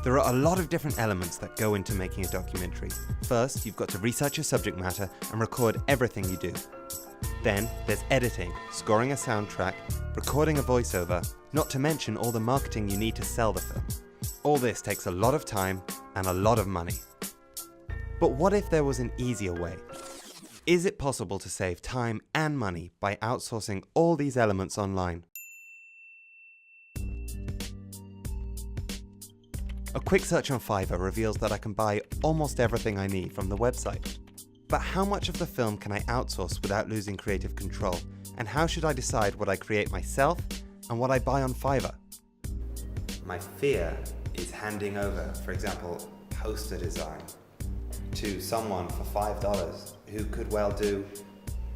There are a lot of different elements that go into making a documentary. First, you've got to research your subject matter and record everything you do. Then, there's editing, scoring a soundtrack, recording a voiceover, not to mention all the marketing you need to sell the film. All this takes a lot of time and a lot of money. But what if there was an easier way? Is it possible to save time and money by outsourcing all these elements online? A quick search on Fiverr reveals that I can buy almost everything I need from the website. But how much of the film can I outsource without losing creative control? And how should I decide what I create myself and what I buy on Fiverr? My fear is handing over, for example, poster design to someone for $5 who could well do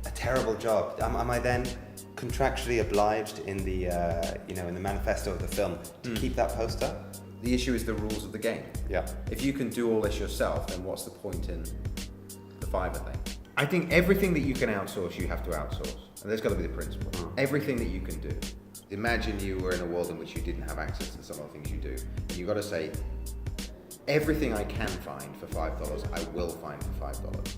a terrible job. Am I then contractually obliged in the in the manifesto of the film to keep that poster? The issue is the rules of the game. Yeah. If you can do all this yourself, then what's the point in the Fiverr thing? I think everything that you can outsource, you have to outsource. And that's got to be the principle. Everything that you can do. Imagine you were in a world in which you didn't have access to some of the things you do. And you've got to say, everything I can find for $5, I will find for $5.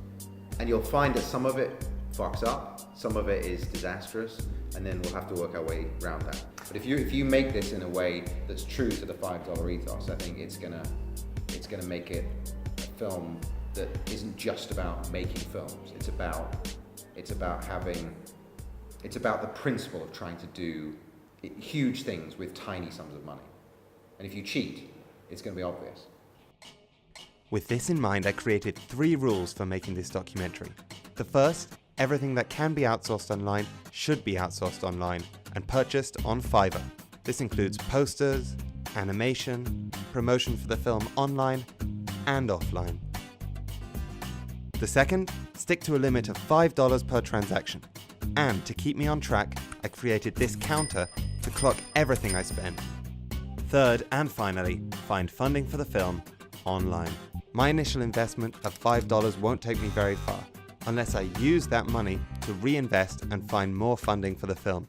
And you'll find that some of it fucks up, some of it is disastrous, and then we'll have to work our way around that. But if you make this in a way that's true to the $5 ethos, I think it's gonna make it a film that isn't just about making films. It's about the principle of trying to do huge things with tiny sums of money. And if you cheat, it's going to be obvious. With this in mind, I created 3 rules for making this documentary. The first, everything that can be outsourced online should be outsourced online and purchased on Fiverr. This includes posters, animation, promotion for the film online and offline. The second, stick to a limit of $5 per transaction. And to keep me on track, I created this counter to clock everything I spend. Third, and finally, find funding for the film online. My initial investment of $5 won't take me very far, unless I use that money to reinvest and find more funding for the film.